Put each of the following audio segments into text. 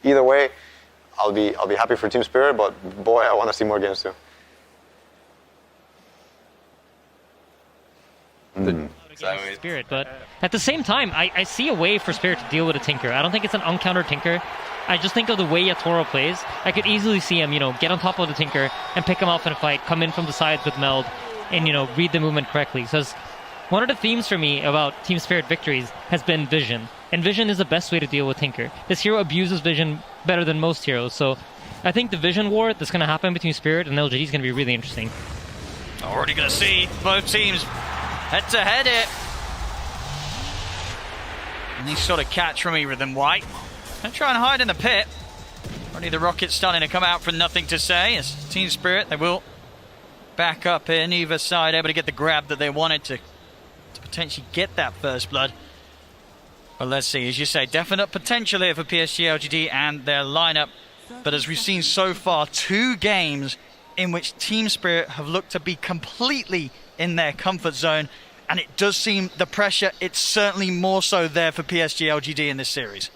either way, I'll be happy for Team Spirit, but boy, I want to see more games too. Spirit, but at the same time, I see a way for Spirit to deal with a Tinker. I don't think it's an uncountered Tinker. I just think of the way Yatoro plays. I could easily see him, get on top of the Tinker and pick him off in a fight, come in from the sides with Meld, and, read the movement correctly. Because one of the themes for me about Team Spirit victories has been vision. And vision is the best way to deal with Tinker. This hero abuses vision better than most heroes, so I think the vision war that's going to happen between Spirit and LGD is going to be really interesting. Already going to see both teams head-to-head it. Nice sort of catch from either of them, White. Gonna try and hide in the pit. Already the rocket's starting to come out from nothing to say. As Team Spirit, they will back up in either side, able to get the grab that they wanted to potentially get that first blood. But let's see, as you say, definite potential here for PSG.LGD and their lineup. But as we've seen so far, 2 games in which Team Spirit have looked to be completely in their comfort zone. And it does seem the pressure, it's certainly more so there for PSG.LGD in this series.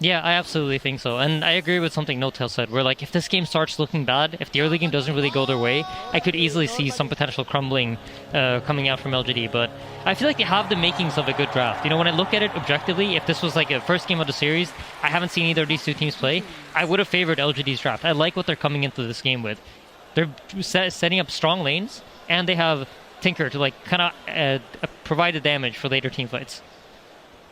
Yeah, I absolutely think so. And I agree with something No-Tail said, where if this game starts looking bad, if the early game doesn't really go their way, I could easily see some potential crumbling coming out from LGD. But I feel like they have the makings of a good draft. When I look at it objectively, if this was a first game of the series, I haven't seen either of these 2 teams play, I would have favored LGD's draft. I like what they're coming into this game with. They're setting up strong lanes, and they have Tinker to provide the damage for later team fights.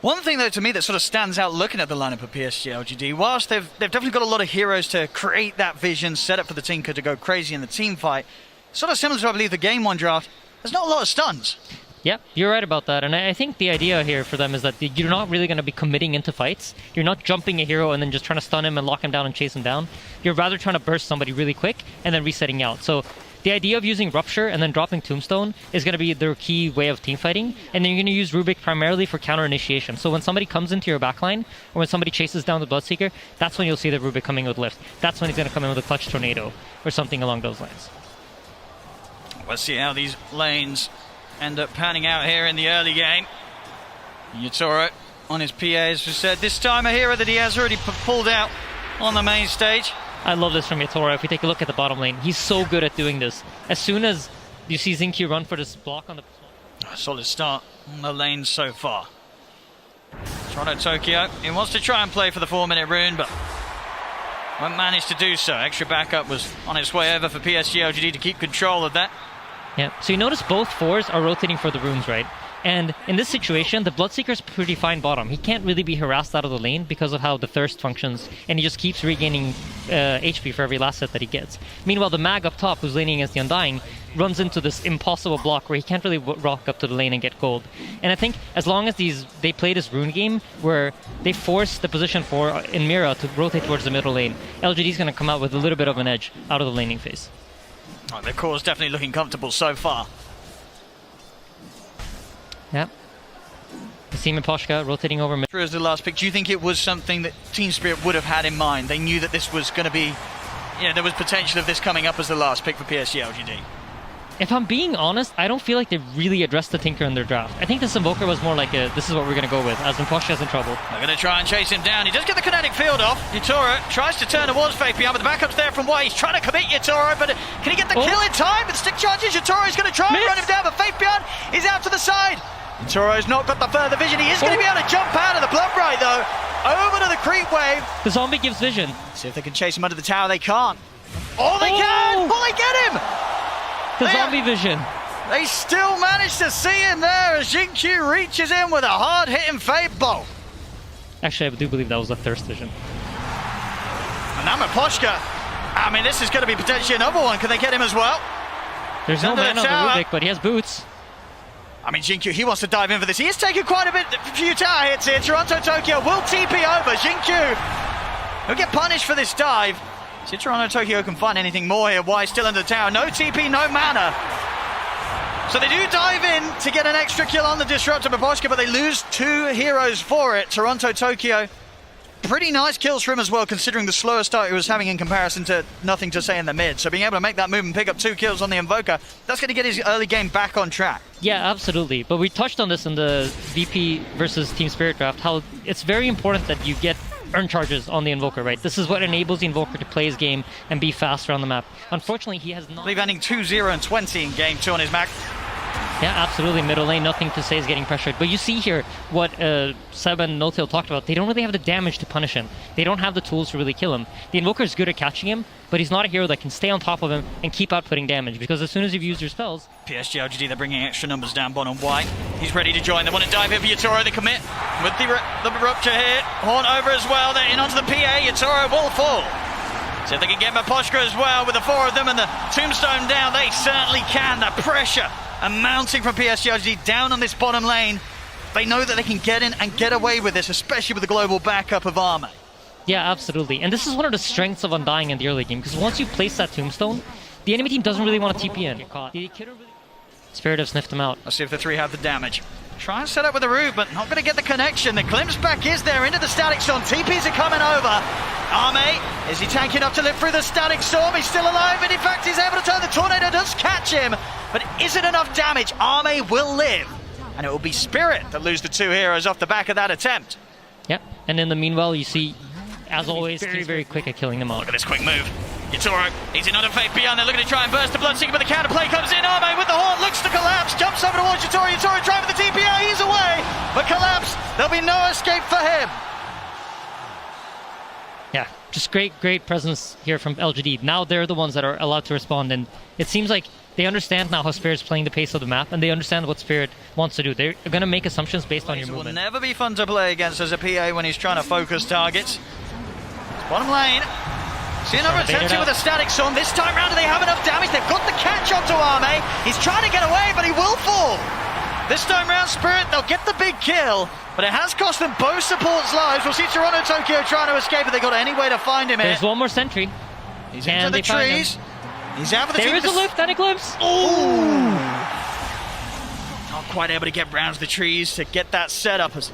One thing, though, to me that sort of stands out looking at the lineup of PSG.LGD, whilst they've definitely got a lot of heroes to create that vision, set up for the Tinker to go crazy in the team fight, sort of similar to, I believe, the Game 1 draft, there's not a lot of stuns. Yeah, you're right about that. And I think the idea here for them is that you're not really going to be committing into fights. You're not jumping a hero and then just trying to stun him and lock him down and chase him down. You're rather trying to burst somebody really quick and then resetting out. So the idea of using Rupture and then dropping Tombstone is going to be their key way of teamfighting. And then you're going to use Rubik primarily for counter initiation. So when somebody comes into your backline, or when somebody chases down the Bloodseeker, that's when you'll see the Rubik coming with lift. That's when he's going to come in with a clutch tornado or something along those lines. Let's see how these lanes end up panning out here in the early game. Yatoro on his PA, as we said. This time a hero that he has already pulled out on the main stage. I love this from Yatoro. If we take a look at the bottom lane, he's so good at doing this. As soon as you see Xingqiu run for this block on the... A solid start on the lane so far. Toronto Tokyo, he wants to try and play for the 4-minute rune, but won't manage to do so. Extra backup was on its way over for PSG.LGD to keep control of that. Yeah, so you notice both 4s are rotating for the runes, right? And in this situation, the Bloodseeker's pretty fine bottom. He can't really be harassed out of the lane because of how the Thirst functions, and he just keeps regaining HP for every last set that he gets. Meanwhile, the Mag up top, who's laning against the Undying, runs into this impossible block where he can't really rock up to the lane and get gold. And I think as long as they play this rune game where they force the position 4 in Mira to rotate towards the middle lane, LGD's going to come out with a little bit of an edge out of the laning phase. Oh, their core's definitely looking comfortable so far. Yep. Hasim and Poshka rotating over. As the last pick, do you think it was something that Team Spirit would have had in mind? They knew that this was going to be, there was potential of this coming up as the last pick for PSG.LGD. If I'm being honest, I don't feel like they really addressed the Tinker in their draft. I think this Invoker was more like this is what we're going to go with, as when Poshka's in trouble. They're going to try and chase him down. He does get the kinetic field off. Yatoro tries to turn towards Fabian, but the backup's there from White. He's trying to commit Yatoro, but can he get the kill in time? But stick charges, Yatoro's going to try and run him down, but Fabian is out to the side. Yatoro's not got the further vision. He is going to be able to jump out of the blood right, though. Over to the creep wave. The zombie gives vision. See if they can chase him under the tower. They can't. Oh, they can! Oh, they get him! The zombie vision. They still manage to see him there as Xingqiu reaches in with a hard-hitting Fade Bolt. Actually, I do believe that was a Thirst vision. And now Poshka. I mean, this is going to be potentially another one. Can they get him as well? There's no man on the Rubik, but he has boots. I mean, Xingqiu, he wants to dive in for this. He is taking quite a few tower hits here. Toronto Tokyo will TP over. Xingqiu will get punished for this dive. See if Toronto Tokyo can find anything more here. Why still under the tower? No TP, no mana. So they do dive in to get an extra kill on the Disruptor Poshka, but they lose 2 heroes for it. Toronto Tokyo, pretty nice kills for him as well, considering the slower start he was having in comparison to nothing to say in the mid. So being able to make that move and pick up 2 kills on the Invoker, that's going to get his early game back on track. Yeah, absolutely. But we touched on this in the VP versus Team Spirit draft, how it's very important that you get earn charges on the Invoker, right? This is what enables the Invoker to play his game and be faster on the map. Unfortunately, he has not... I believe ending 2-0 and 20 in game 2 on his Mac. Yeah, absolutely. Middle lane, nothing to say is getting pressured. But you see here what Seb and No-Tail talked about. They don't really have the damage to punish him. They don't have the tools to really kill him. The Invoker is good at catching him, but he's not a hero that can stay on top of him and keep outputting damage, because as soon as you've used your spells... PSG.LGD, they're bringing extra numbers down bottom white. He's ready to join. They want to dive in for Yatoro. They commit with the rupture here. Horn over as well. They're in onto the PA. Yatoro will fall. See if they can get Maposhka as well with the 4 of them and the tombstone down. They certainly can. The pressure mounting from PSG.LGD down on this bottom lane. They know that they can get in and get away with this, especially with the global backup of Arme. Yeah, absolutely. And this is one of the strengths of Undying in the early game, because once you place that tombstone, the enemy team doesn't really want to TP in. Spirit have sniffed him out. Let's see if the 3 have the damage. Try and set up with the root, but not going to get the connection. The glimpse back is there into the static storm. TPs are coming over. Arme, is he tanking up to live through the static storm? He's still alive, and in fact he's able to turn. The tornado does catch him, but isn't enough damage. Arme will live, and it will be Spirit that lose the 2 heroes off the back of that attempt. Yep, and in the meanwhile you see, as always, very quick at killing them out. Look at this quick move. Yatoro, he's in under Faith Beyond. They're looking to try and burst the Bloodseeker, but the counterplay comes in. Arme with the horn, looks to collapse, jumps over towards Yatoro. Yatoro trying with the TPO, he's away, but collapse. There'll be no escape for him. Yeah, just great presence here from LGD. Now they're the ones that are allowed to respond, and it seems like they understand now how Spirit's playing the pace of the map, and they understand what Spirit wants to do. They're going to make assumptions based on your movement. It will never be fun to play against as a PA when he's trying to focus targets. Bottom lane. See another attempt with a static storm. This time round, do they have enough damage? They've got the catch onto Arme. He's trying to get away, but he will fall. This time round, Spirit, they'll get the big kill, but it has cost them both supports' lives. We'll see Toronto Tokyo trying to escape, but they got any way to find him here. There's one more sentry. He's into the trees. He's out for the There is a lift and a glimpse. Ooh! Not quite able to get round to the trees to get that set up as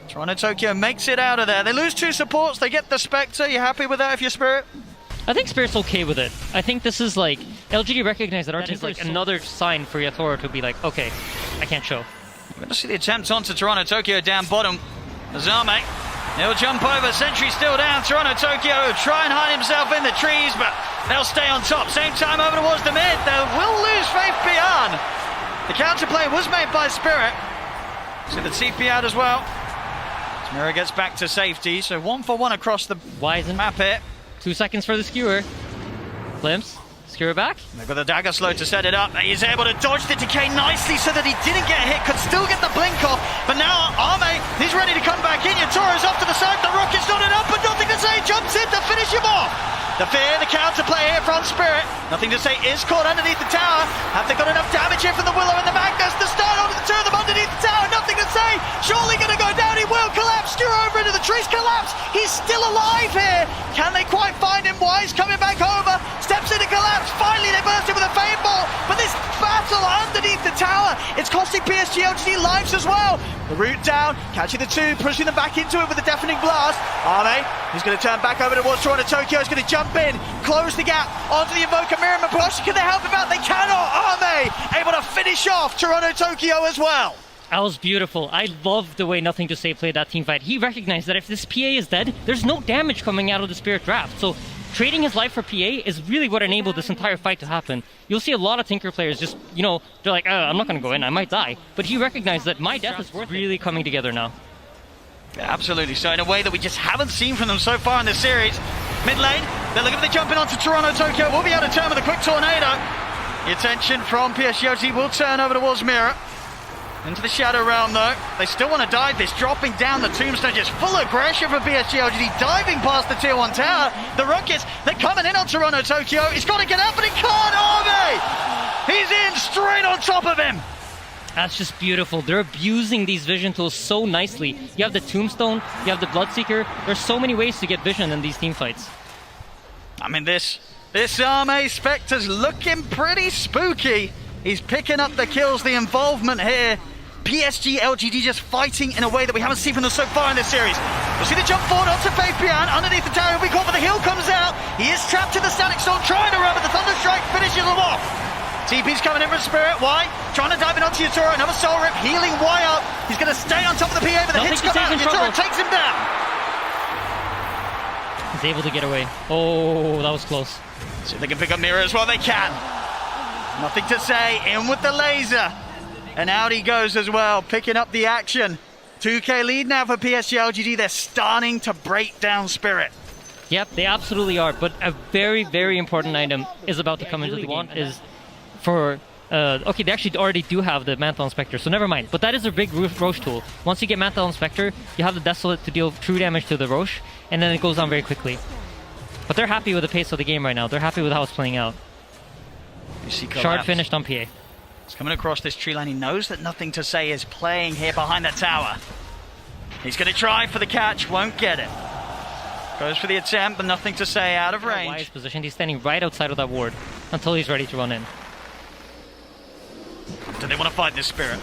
Toronto Tokyo makes it out of there. They lose 2 supports. They get the Spectre. You happy with that if you're Spirit? I think Spirit's okay with it. I think this is like, LGD recognize that Argent is like another sign for Yatoro to be like, okay, I can't show. We're going to see the attempt onto Toronto Tokyo down bottom. Azame, he'll jump over. Sentry still down. Toronto Tokyo try and hide himself in the trees, but they'll stay on top. Same time over towards the mid. They will lose Faith Beyond. The counterplay was made by Spirit. See the TP out as well. Mirror gets back to safety, so 1 for 1 across the map here. 2 seconds for the skewer. Glimpse. Skewer back. They've got the dagger slow to set it up. He's able to dodge the decay nicely so that he didn't get hit, could still get the blink off. But now Arme, he's ready to come back in. Yatoro's off to the side. The rocket's not enough, but nothing to say. Jumps in to finish him off. The fear, the counterplay here from Spirit. Nothing to say, is caught underneath the tower. Have they got enough damage here from the Willow and the Magnus? The start onto the 2 of them underneath the tower. Nothing to say. Surely going to go down. He will collapse. Skewer over into the trees. Collapse. He's still alive here. Can they quite find him? Wise coming back over. Steps into collapse. Finally, they burst him with a fade ball. But this battle underneath the tower, it's costing PSG.LGD lives as well. The root down. Catching the 2. Pushing them back into it with a deafening blast. Arme, he's going to turn back over towards Toronto Tokyo. He's going to jump in, close the gap onto the Invoker Mirror Maposh. Can they help him out? They cannot. Arme able to finish off Toronto Tokyo as well. That was beautiful. I love the way Nothing to Say played that team fight. He recognized that if this PA is dead, there's no damage coming out of the Spirit draft. So trading his life for PA is really what enabled this entire fight to happen. You'll see a lot of Tinker players just, you know, they're like, I'm not going to go in, I might die. But he recognized that my death is worth really coming together now. Yeah, absolutely. So in a way that we just haven't seen from them so far in this series. Mid lane, they're looking to jump in onto Toronto Tokyo. We'll be able to turn with a quick tornado. The attention from PSG.LGD will turn over towards Mirror. Into the Shadow Realm though. They still want to dive this, dropping down the tombstone, just full aggression from PSG.LGD, diving past the tier 1 tower. The Rockets, they're coming in on Toronto Tokyo. He's got to get up, but he can't. Arme! He's in straight on top of him. That's just beautiful. They're abusing these vision tools so nicely. You have the Tombstone, you have the Bloodseeker. There's so many ways to get vision in these team fights. I mean, this Arme Spectre's looking pretty spooky. He's picking up the kills, the involvement here. PSG.LGD just fighting in a way that we haven't seen from them so far in this series. We'll see the jump forward onto Faith Beyond. Underneath the tower, he'll be caught, but the hill comes out. He is trapped in the static storm, trying to run, but the Thunderstrike finishes him off. TP's coming in from Spirit. Why? Trying to dive in onto Yatoro. Another soul rip, healing Y up. He's going to stay on top of the PA, but the hit's come out. Yatoro takes him down. He's able to get away. Oh, that was close. See if they can pick up Mira as well. They can. Nothing to say. In with the laser. And out he goes as well, picking up the action. 2K lead now for PSG.LGD. They're starting to break down Spirit. Yep, they absolutely are. But a very, very important item is about to come into the game. Is for okay, they actually already do have the Mantle Inspector, so never mind. But that is a big Roche tool. Once you get Mantle Inspector, you have the Desolate to deal true damage to the Roche, and then it goes on very quickly. But they're happy with the pace of the game right now. They're happy with how it's playing out. You see Shard finished on PA. He's coming across this tree line. He knows that Nothing to Say is playing here behind the tower. He's going to try for the catch, won't get it. Goes for the attempt, but Nothing to Say out of range. Wise position. He's standing right outside of that ward until he's ready to run in. Do they want to fight this Spirit?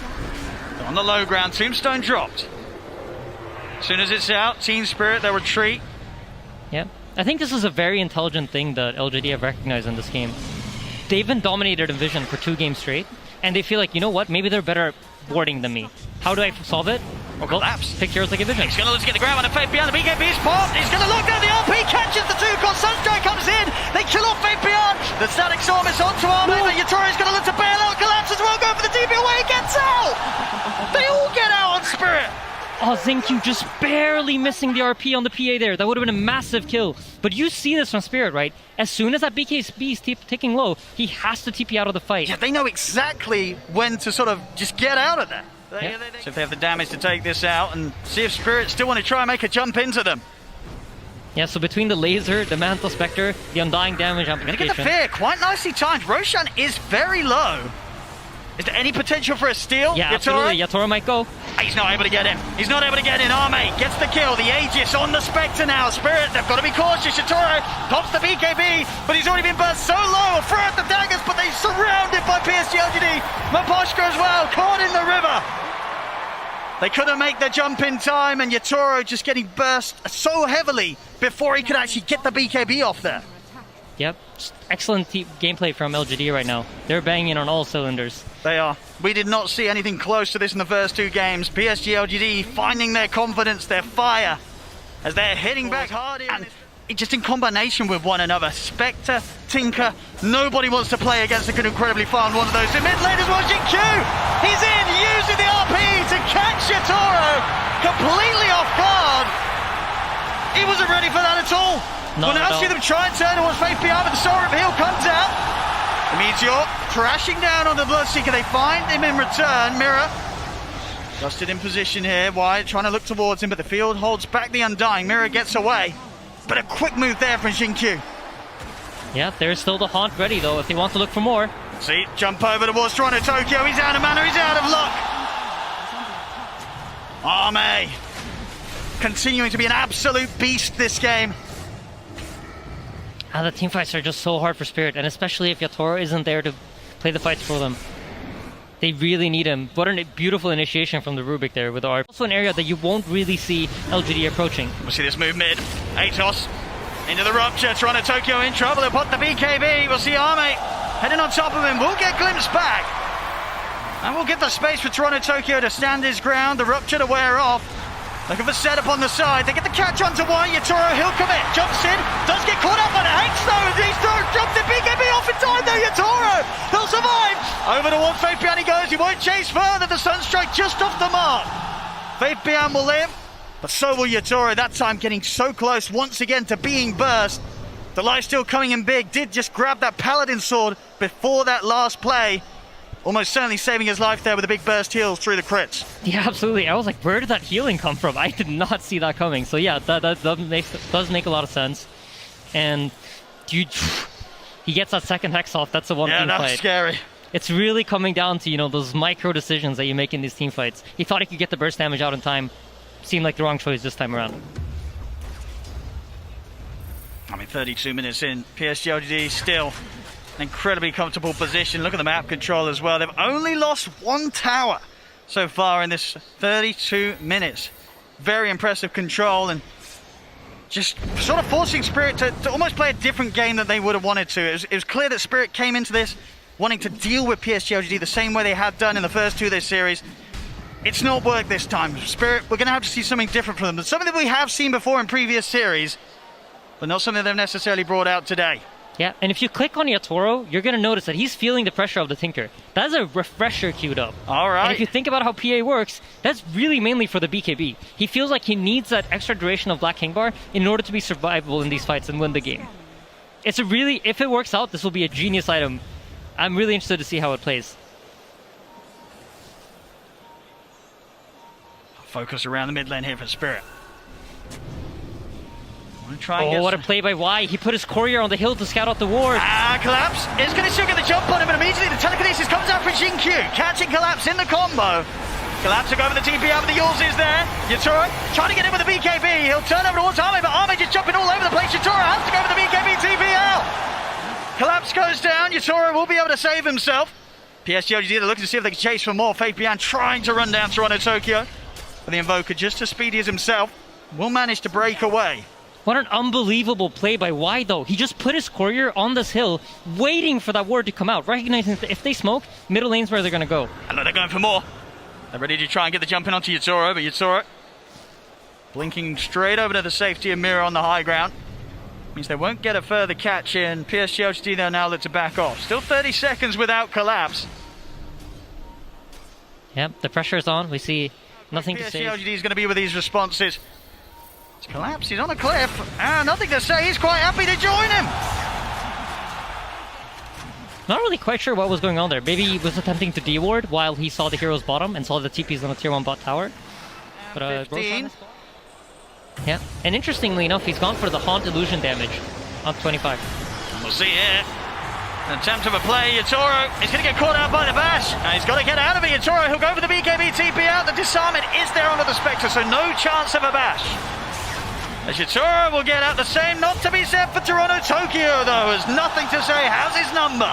They're on the low ground. Tombstone dropped. As soon as it's out, Team Spirit, they'll retreat. Yeah. I think this is a very intelligent thing that LGD have recognized in this game. They've been dominated in Vision for 2 games straight, and they feel like, you know what, maybe they're better at warding than me. How do I solve it? Or collapse. Pick heroes like a Vision. He's going to look to get the grab on a Faith Beyond. The BKB is popped. He's going to look down the RP, catches the 2. Sunstrike comes in. They kill off Faith Beyond. The Static Storm is onto Arme. No. Yatoro's going to look to bail out. Collapse as well. Go for the DB away. He gets out. They all get out on Spirit. Oh, Xingqiu just barely missing the RP on the PA there. That would have been a massive kill. But you see this from Spirit, right? As soon as that BKB is ticking low, he has to TP out of the fight. Yeah, they know exactly when to sort of just get out of there. Yeah. So if they have the damage to take this out and see if Spirit still want to try and make a jump into them. Yeah, so between the laser, the Mantle Spectre, the Undying damage They're going to amplification. get the fear quite nicely timed. Roshan is very low. Is there any potential for a steal? Yeah, absolutely. Yatoro might go. He's not able to get in. He's not able to get in. Arme gets the kill. The Aegis on the Spectre now. Spirit, they've got to be cautious. Yatoro pops the BKB, but he's already been burst so low. Throw out the daggers, but they're surrounded by PSG.LGD. Maposhka as well, caught in the river. They couldn't make the jump in time, and Yatoro just getting burst so heavily before he could actually get the BKB off there. Yep, excellent gameplay from LGD right now. They're banging on all cylinders. They are. We did not see anything close to this in the first 2 games. PSG.LGD finding their confidence, their fire, as they're hitting back hard here. And just in combination with one another. Spectre, Tinker, nobody wants to play against a incredibly fast one of those. In mid lane is watching Q. He's in, using the RP to catch Yatoro completely off guard. He wasn't ready for that at all. We'll now see them try and turn towards Faith Beyond, but the Soul Reveal comes out. The Meteor crashing down on the Bloodseeker. They find him in return. Mira Dusted in position here. Wyatt trying to look towards him, but the field holds back the Undying. Mira gets away. But a quick move there from Xingqiu. Yeah, there's still the Haunt ready, though, if they want to look for more. See, jump over towards Toronto Tokyo. He's out of mana. He's out of luck. Arme continuing to be an absolute beast this game. The team fights are just so hard for Spirit, and especially if Yatoro isn't there to play the fights for them. They really need him. What a beautiful initiation from the Rubik there with the ARP. Also an area that you won't really see LGD approaching. We'll see this move mid. Atos into the rupture. Toronto Tokyo in trouble. They'll put the BKB. We'll see Arme heading on top of him. We'll get glimpse back. And we'll get the space for Toronto Tokyo to stand his ground. The rupture to wear off. Looking for setup on the side. They get the catch onto one. Yatoro, he'll commit. Jumps in. Does get caught up on it. Hanks though. He's thrown. Jumps in. BKB off in time though. Yatoro. He'll survive. Over towards Faith Beyond he goes. He won't chase further. The Sunstrike just off the mark. Faith Beyond will live. But so will Yatoro. That time getting so close once again to being burst. The lifesteal coming in big. Did just grab that Paladin sword before that last play. Almost certainly saving his life there with a big burst heals through the crits. Yeah, absolutely. I was like, where did that healing come from? I did not see that coming. So yeah, that does make a lot of sense. And he gets that second Hex off. That's the one team that's fight. Scary. It's really coming down to, those micro decisions that you make in these team fights. He thought he could get the burst damage out in time. Seemed like the wrong choice this time around. 32 minutes in. PSG.LGD still an incredibly comfortable position. Look at the map control as well. They've only lost one tower so far in this 32 minutes. Very impressive control and just sort of forcing Spirit to almost play a different game than they would have wanted to. It was clear that Spirit came into this wanting to deal with PSG.LGD the same way they had done in the first 2 of this series. It's not worked this time. Spirit, we're going to have to see something different from them. But something that we have seen before in previous series. but not something they've necessarily brought out today. Yeah, and if you click on Yatoro, you're going to notice that he's feeling the pressure of the Tinker. That's a refresher queued up. All right. And if you think about how PA works, that's really mainly for the BKB. He feels like he needs that extra duration of Black King Bar in order to be survivable in these fights and win the game. It's a really, if it works out, this will be a genius item. I'm really interested to see how it plays. Focus around the mid lane here for Spirit. Try and what a play by Y. He put his courier on the hill to scout out the ward. Collapse is going to still get the jump on him, but immediately the telekinesis comes out for Jin-Q. Catching Collapse in the combo. Collapse will go over the TP out, but the Yules is there. Yatoro trying to get in with the BKB. He'll turn over towards Arme, but Arme just jumping all over the place. Yatoro has to go with the BKB TP out. Collapse goes down. Yatoro will be able to save himself. PSG.LGD, they're looking to see if they can chase for more. Fabian trying to run down Toronto Tokyo. But the Invoker, just as speedy as himself, will manage to break away. What an unbelievable play by Y, though. He just put his courier on this hill, waiting for that ward to come out, recognizing that if they smoke, middle lane's where they're going to go. And they're going for more. They're ready to try and get the jump in onto Yatoro, but Yatoro blinking straight over to the safety of Mira on the high ground. Means they won't get a further catch in. PSG.LGD, they'll now look to back off. Still 30 seconds without Collapse. Yep, the pressure is on. We see nothing to say. PSG.LGD is going to be with these responses. It's Collapse, he's on a cliff. Nothing to say, he's quite happy to join him. Not really quite sure what was going on there. Maybe he was attempting to D-ward while he saw the hero's bottom and saw the TPs on the tier 1 bot tower. But 15. Yeah, and interestingly enough, he's gone for the Haunt Illusion damage on 25. We'll see here. An attempt of a play, Yatoro is going to get caught out by the bash. And he's got to get out of it. Yatoro, he'll go for the BKB TP out. The disarmament is there under the Spectre, so no chance of a bash. As Yatoro will get out the same, not to be said for Toronto Tokyo though, as nothing to say. How's his number?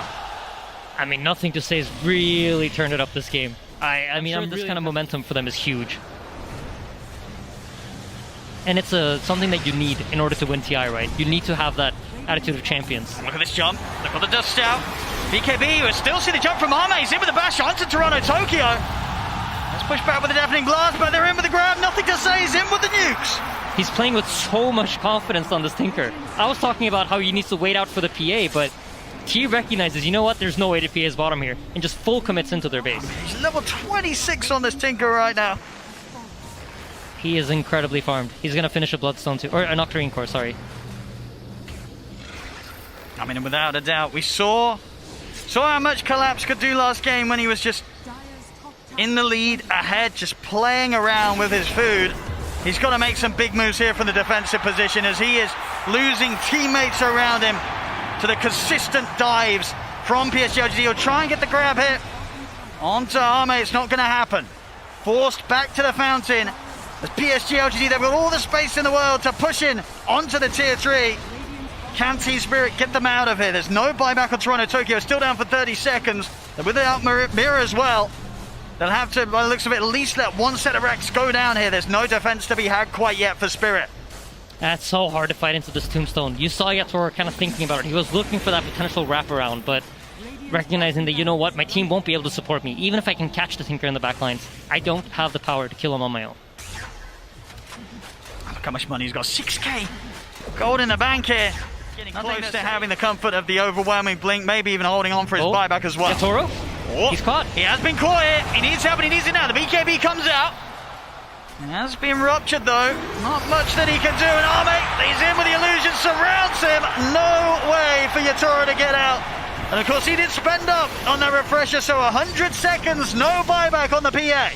I mean, nothing to say has really turned it up this game. I mean, sure this kind of momentum for them is huge. And it's something that you need in order to win TI, right? You need to have that attitude of champions. Look at this jump. Look at the dust out. BKB, we still see the jump from Arme. He's in with the bash onto Toronto Tokyo. Let's push back with the deafening blast, but they're in with the grab. Nothing to say. He's in with the nukes. He's playing with so much confidence on this Tinker. I was talking about how he needs to wait out for the PA, but T recognizes, you know what, there's no way to PA his bottom here, and just full commits into their base. He's level 26 on this Tinker right now. He is incredibly farmed. He's going to finish a Bloodstone too, or an Octarine Core, sorry. I mean, without a doubt, we saw how much Collapse could do last game when he was just in the lead, ahead, just playing around with his food. He's got to make some big moves here from the defensive position as he is losing teammates around him to the consistent dives from PSG.LGD. He'll try and get the grab hit onto Arme. It's not going to happen. Forced back to the fountain as PSG.LGD, they've got all the space in the world to push in onto the tier 3. Can Team Spirit get them out of here? There's no buyback on Toronto Tokyo, still down for 30 seconds. They're without Mira as well. They'll have to, by the looks of it, at least let one set of racks go down here. There's no defense to be had quite yet for Spirit. That's so hard to fight into this Tombstone. You saw Yatoro kind of thinking about it. He was looking for that potential wraparound, but recognizing that, you know what, my team won't be able to support me. Even if I can catch the Tinker in the backlines, I don't have the power to kill him on my own. Look how much money he's got. 6k gold in the bank here. Getting close to having the comfort of the overwhelming blink, maybe even holding on for his buyback as well. Yatoro? Oh, he's caught. He has been caught here. He needs help and he needs it now. The BKB comes out. It has been ruptured though. Not much that he can do. And Arme, he's in with the illusion, surrounds him. No way for Yatoro to get out. And of course he did spend up on that refresher, so 100 seconds, no buyback on the PA.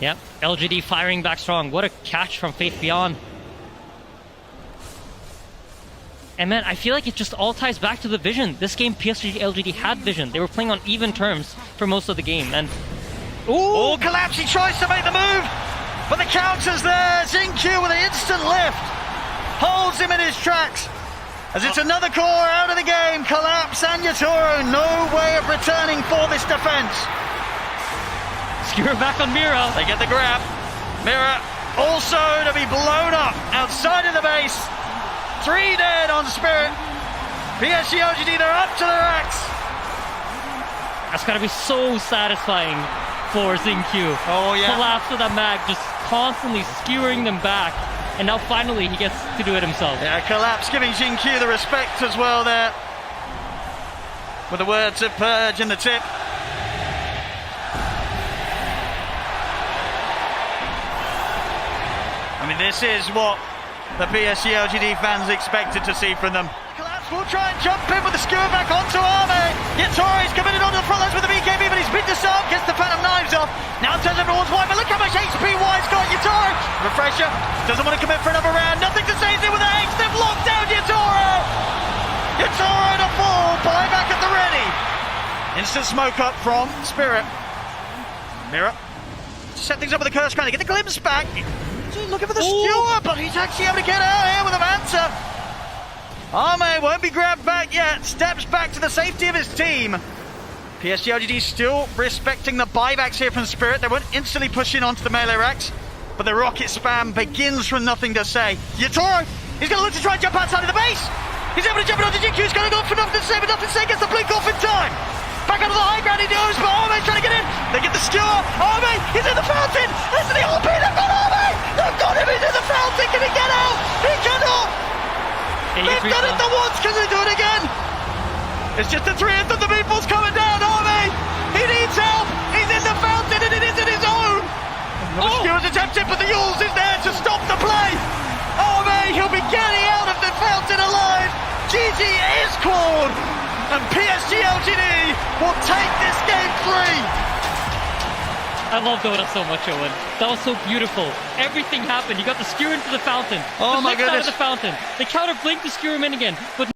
Yep, LGD firing back strong. What a catch from Faith Beyond. And man, I feel like it just all ties back to the vision. This game, PSG.LGD had vision. They were playing on even terms for most of the game. And oh, Collapse, he tries to make the move, but the counter's there. Jin-Q with an instant lift. Holds him in his tracks. As it's another core out of the game. Collapse and Yatoro, no way of returning for this defense. Skewer back on Mira. They get the grab. Mira also to be blown up outside of the base. 3 dead on Spirit. PSG.LGD, they're up to the racks. That's gotta be so satisfying for Jin-Q. Oh yeah. Collapse with that mag, just constantly skewering them back. and now finally he gets to do it himself. Yeah, Collapse giving Jin-Q the respect as well there. With the words of Purge in the tip. I mean, this is what the PSG.LGD fans expected to see from them. Collapse will try and jump in with the skewer back onto Arme. Yatore's committed onto the front lines with the BKB, but he's been disarmed, gets the Phantom Knives off. Now turns everyone's wide, but look how much HP Wide's got. Yatore, refresher, doesn't want to commit for another round. Nothing to say, he's in with the Hex, they've locked down Yatore. Yatore to fall, buyback at the ready. Instant smoke up from Spirit. Mirror, set things up with the Curse Crown, get the glimpse back. Looking for the skewer, but he's actually able to get out here with a Manta. Arme won't be grabbed back yet, steps back to the safety of his team. PSG.LGD still respecting the buybacks here from Spirit. They won't instantly push in onto the melee racks, but the rocket spam begins from nothing to say. Yatoro, he's going to look to try and jump outside of the base. He's able to jump it onto Jin-Q, he's going to go for nothing to say, but nothing to say, gets the blink off in time. Back out of the high ground he goes, but Arme's trying to get in. They get the skewer. Arme, he's in the fountain. Listen to the RP, they've got Arme. They've got him, he's in the fountain. Can he get out? He cannot. They've done it the once, can they do it again? It's just the 3th of the meatballs coming down. Arme, he needs help. He's in the fountain and it isn't his own. The skewer's attempted, but the Yules is there to stop the play. Arme, he'll be getting out of the fountain alive. GG is called. And PSG.LGD will take this game 3. I love Dota so much, Owen. That was so beautiful. Everything happened. You got the skewer into the fountain. Oh my goodness. Out of the fountain. They counter blink the skewer him in again. But